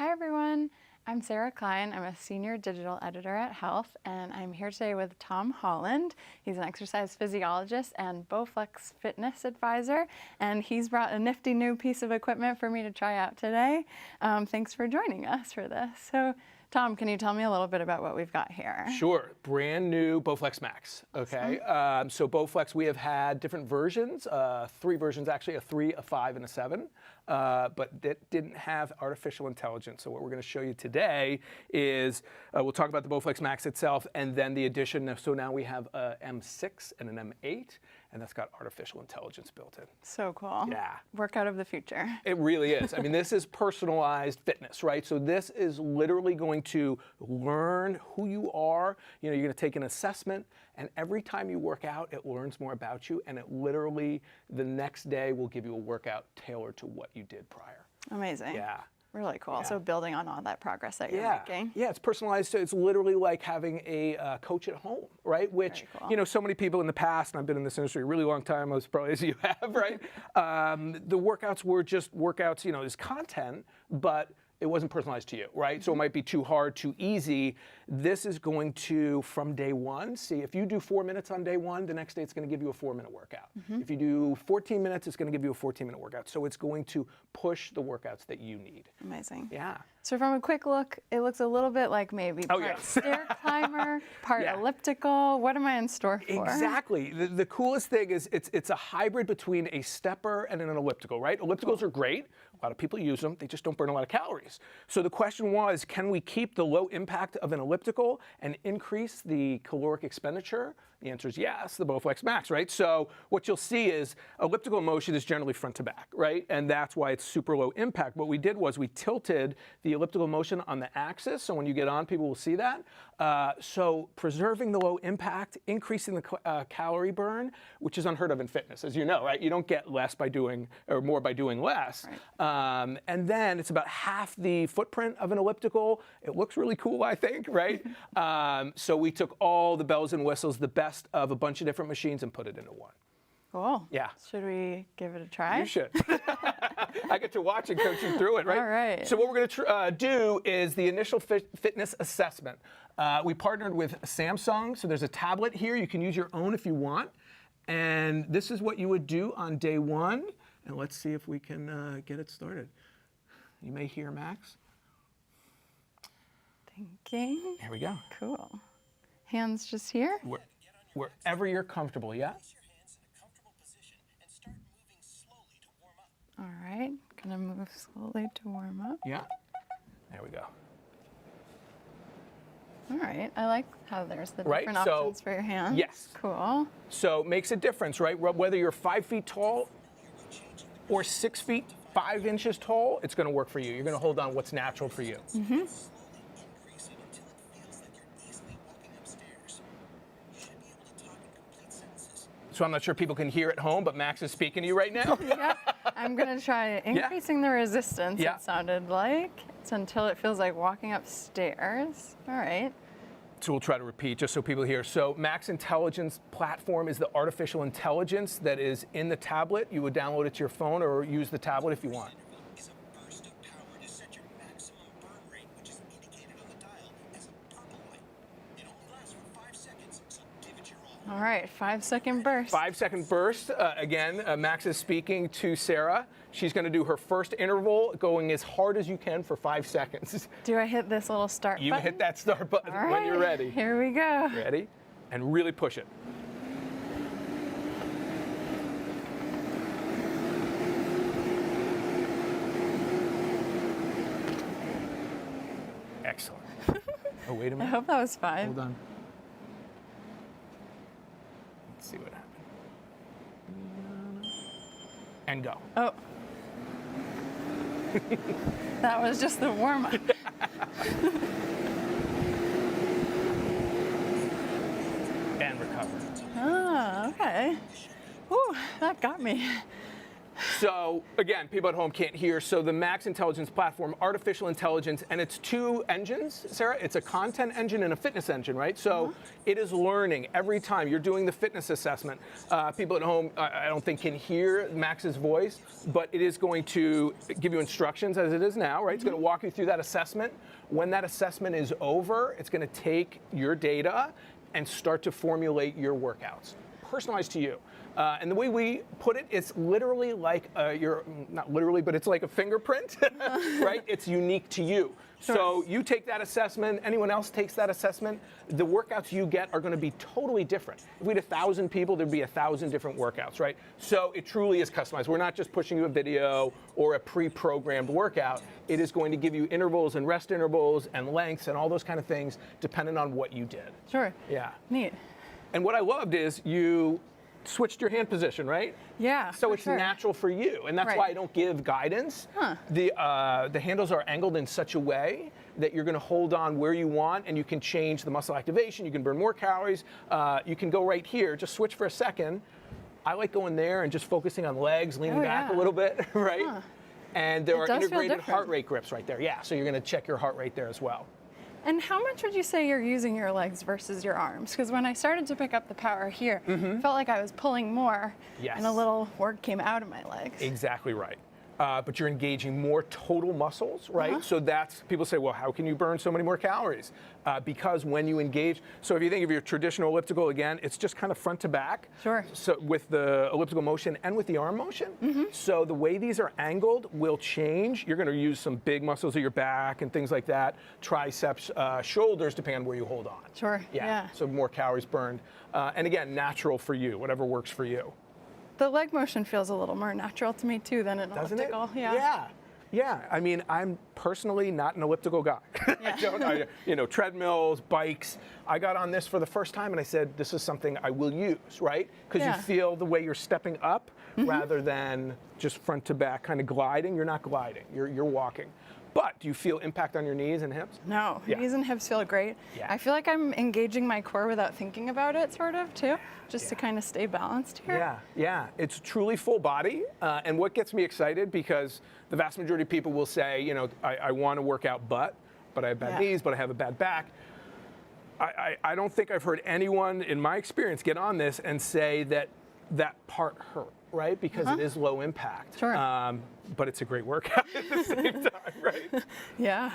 Hi everyone, I'm Sarah Klein. I'm a senior digital editor at Health, and I'm here today with Tom Holland. He's an exercise physiologist and Bowflex fitness advisor, and he's brought a nifty new piece of equipment for me to try out today. Thanks for joining us for this. So, Tom, can you tell me a little bit about what we've got here? Sure. Brand new Bowflex Max. Okay. So Bowflex, we have had different versions, 3 versions actually, a 3, a 5, and a 7. But that didn't have artificial intelligence. So what we're going to show you today is we'll talk about the Bowflex Max itself and then the addition. So now we have a M6 and an M8, and that's got artificial intelligence built in. So cool. Yeah. Workout of the future. It really is. I mean, this is personalized fitness, right? So this is literally going to learn who you are. You know, you're going to take an assessment, and every time you work out, it learns more about you, and it literally the next day will give you a workout tailored to what you did prior. Amazing. Yeah. Really cool. Yeah. So building on all that progress that you're making. Yeah, it's personalized. So it's literally like having a coach at home, right? Which, cool. you know, so many people in the past, and I've been in this industry a really long time, as probably as you have, right? The workouts were just workouts, you know, as content, but it wasn't personalized to you, right? So it might be too hard, too easy. This is going to, from day one, see if you do 4 minutes on day one, the next day it's going to give you a 4-minute workout. If you do 14 minutes, it's going to give you a 14-minute workout. So it's going to push the workouts that you need. Amazing. Yeah. So from a quick look, it looks a little bit like maybe part stair climber, part elliptical. What am I in store for? Exactly. The coolest thing is it's a hybrid between a stepper and an elliptical, right? Ellipticals are great. A lot of people use them. They just don't burn a lot of calories. So the question was, can we keep the low impact of an elliptical and increase the caloric expenditure? The answer is yes, the Bowflex Max, right? So what you'll see is elliptical motion is generally front to back, right? And that's why it's super low impact. What we did was we tilted the elliptical motion on the axis, so when you get on, people will see that. So preserving the low impact, increasing the calorie burn, which is unheard of in fitness, as you know, right? You don't get less by doing, or more by doing less. Right. And then it's about half the footprint of an elliptical. It looks really cool, I think, right? So we took all the bells and whistles, the best of a bunch of different machines, and put it into one. Cool. Yeah. Should we give it a try? You should. I get to watch and coach you through it, right? All right. So what we're going to do is the initial fitness assessment. We partnered with Samsung, so there's a tablet here. You can use your own if you want. And this is what you would do on day one. And let's see if we can get it started. You may hear Max. Thinking. Here we go. Cool. Hands just here? Wherever you're comfortable, yeah? All right, gonna move slowly to warm up. Yeah, there we go. All right, I like how there's the different options for your hands. Yes. Cool. So makes a difference, right? Whether you're 5 feet tall or 6 feet, 5 inches tall, it's gonna work for you. You're gonna hold on what's natural for you. So I'm not sure people can hear at home, but Max is speaking to you right now. Yeah, I'm gonna try increasing the resistance, it sounded like. It's until it feels like walking upstairs. All right. So we'll try to repeat just so people hear. So Max Intelligence platform is the artificial intelligence that is in the tablet. You would download it to your phone or use the tablet if you want. All right, 5-second burst. 5-second burst. Again, Max is speaking to Sarah. She's going to do her first interval, going as hard as you can for 5 seconds. Do I hit this little start button? You hit that start button when you're ready. Here we go. Ready? And really push it. Excellent. Oh, wait a minute. I hope that was 5. Hold on. Let's see what happened. And go. Oh. That was just the warm-up. And recover. Oh, okay. Whew, that got me. So again, people at home can't hear. So the Max Intelligence platform, artificial intelligence, and it's two engines, Sarah. It's a content engine and a fitness engine, right? So it is learning every time you're doing the fitness assessment. People at home, I don't think can hear Max's voice, but it is going to give you instructions as it is now, right? It's going to walk you through that assessment. When that assessment is over, it's going to take your data and start to formulate your workouts, personalized to you. And the way we put it, it's literally like not literally, but it's like a fingerprint, right? It's unique to you. Sure. So you take that assessment, anyone else takes that assessment, the workouts you get are going to be totally different. If we had 1,000 people, there'd be 1,000 different workouts, right? So it truly is customized. We're not just pushing you a video or a pre-programmed workout. It is going to give you intervals and rest intervals and lengths and all those kind of things depending on what you did. Sure. Yeah. Neat. And what I loved is you switched your hand position, right? Yeah. So it's natural for you, and that's why I don't give guidance. The handles are angled in such a way that you're going to hold on where you want, and you can change the muscle activation. You can burn more calories. You can go right here. Just switch for a second. I like going there and just focusing on legs, leaning back a little bit, right? And there are integrated heart rate grips right there. Yeah. So you're going to check your heart rate there as well. And how much would you say you're using your legs versus your arms? Because when I started to pick up the power here, it felt like I was pulling more, and a little work came out of my legs. Exactly right. But you're engaging more total muscles, right? So that's, people say, well, how can you burn so many more calories? Because when you engage, so if you think of your traditional elliptical, again, it's just kind of front to back. Sure. So with the elliptical motion and with the arm motion. So the way these are angled will change. You're going to use some big muscles of your back and things like that, triceps, shoulders, depending on where you hold on. Sure. Yeah. So more calories burned. And again, natural for you, whatever works for you. The leg motion feels a little more natural to me too than an elliptical. Doesn't it? Yeah. I mean, I'm personally not an elliptical guy. Treadmills, bikes. I got on this for the first time and I said, this is something I will use, right? Because you feel the way you're stepping up rather than just front to back kind of gliding. You're not gliding, you're walking. But do you feel impact on your knees and hips? No, knees and hips feel great. I feel like I'm engaging my core without thinking about it, sort of, too, just to kind of stay balanced here. Yeah. It's truly full body. And what gets me excited, because the vast majority of people will say, I want to work out butt, but I have bad knees, but I have a bad back. I don't think I've heard anyone, in my experience, get on this and say that part hurt, right? Because it is low impact. Sure. But it's a great workout at the same time, right? Yeah.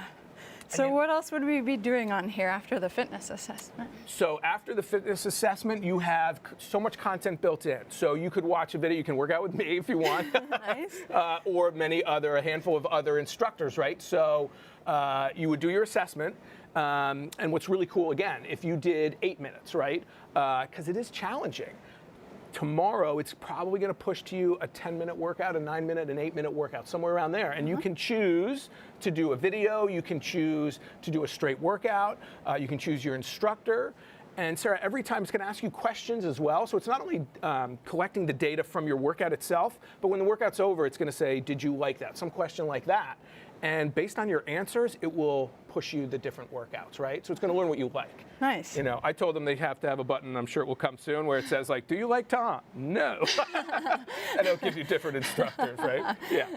So what else would we be doing on here after the fitness assessment? So after the fitness assessment, you have so much content built in. So you could watch a video, you can work out with me if you want. Nice. Or a handful of other instructors, right? So you would do your assessment. And what's really cool, again, if you did 8 minutes, right? Because it is challenging. Tomorrow, it's probably going to push to you a 10-minute workout, a 9-minute, an 8-minute workout, somewhere around there. And you can choose to do a video, you can choose to do a straight workout, you can choose your instructor. And Sarah, every time it's going to ask you questions as well. So it's not only collecting the data from your workout itself, but when the workout's over, it's going to say, did you like that? Some question like that. And based on your answers, it will push you the different workouts, right? So it's going to learn what you like. Nice. I told them they have to have a button, I'm sure it will come soon, where it says, like, do you like Tom? No. And it'll give you different instructors, right? Yeah.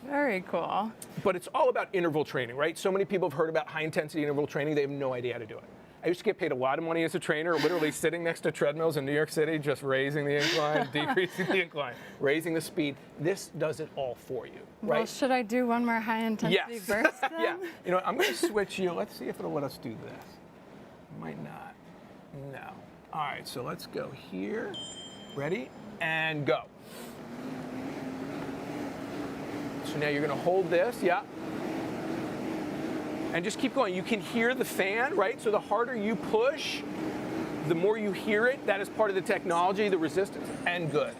Very cool. But it's all about interval training, right? So many people have heard about high-intensity interval training. They have no idea how to do it. I used to get paid a lot of money as a trainer, literally sitting next to treadmills in New York City, just raising the incline, decreasing the incline, raising the speed. This does it all for you, right? Well, should I do one more high-intensity burst then? Yeah. I'm going to switch you. Let's see if it'll let us do this. Might not. No. All right, so let's go here. Ready? And go. So now you're going to hold this, and just keep going. You can hear the fan, right? So the harder you push, the more you hear it. That is part of the technology, the resistance, and good.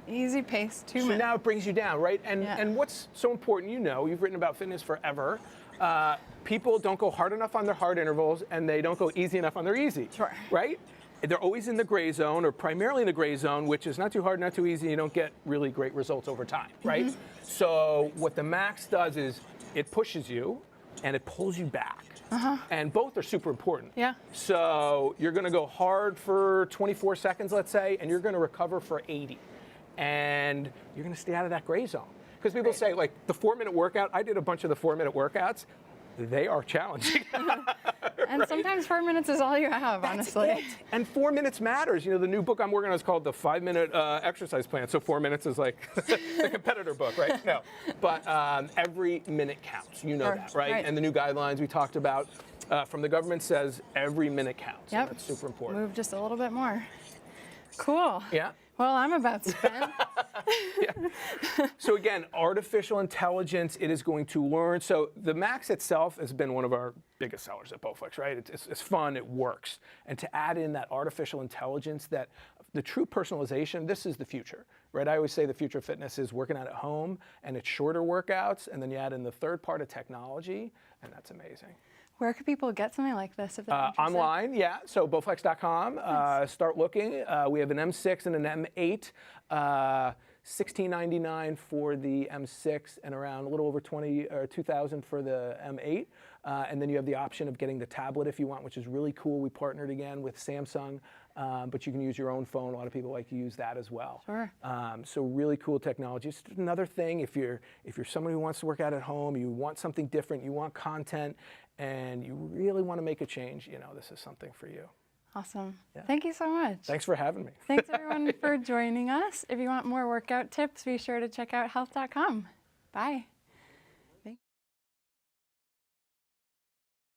Easy pace, 2 minutes. So now it brings you down, right? And what's so important, you've written about fitness forever. People don't go hard enough on their hard intervals, and they don't go easy enough on their easy. Sure. Right? They're always in the gray zone, or primarily in the gray zone, which is not too hard, not too easy. You don't get really great results over time, right? So what the Max does is it pushes you and it pulls you back. And both are super important. Yeah. So you're going to go hard for 24 seconds, let's say, and you're going to recover for 80. And you're going to stay out of that gray zone. Because people say, like, the 4-minute workout, I did a bunch of the 4-minute workouts. They are challenging. And sometimes 4 minutes is all you have, honestly. And 4 minutes matters. You know, the new book I'm working on is called the 5-minute exercise plan. So 4 minutes is like the competitor book, right? No. But every minute counts. You know that, right? And the new guidelines we talked about from the government says every minute counts. Yep. And that's super important. Move just a little bit more. Cool. Yeah. Well, I'm about spent. Yeah. So again, artificial intelligence, it is going to learn. So the Max itself has been one of our biggest sellers at Bowflex, right? It's fun, it works. And to add in that artificial intelligence, that the true personalization, this is the future, right? I always say the future of fitness is working out at home, and it's shorter workouts, and then you add in the third part of technology, and that's amazing. Where could people get something like this if they're interested? Online, yeah. So Bowflex.com. Start looking. We have an M6 and an M8. $16.99 for the M6 and around a little over $2,000 for the M8. And then you have the option of getting the tablet if you want, which is really cool. We partnered again with Samsung, but you can use your own phone. A lot of people like to use that as well. Sure. So really cool technology. It's another thing, if you're someone who wants to work out at home, you want something different, you want content, and you really want to make a change, you know, this is something for you. Awesome. Yeah. Thank you so much. Thanks for having me. Thanks everyone for joining us. If you want more workout tips, be sure to check out health.com. Bye.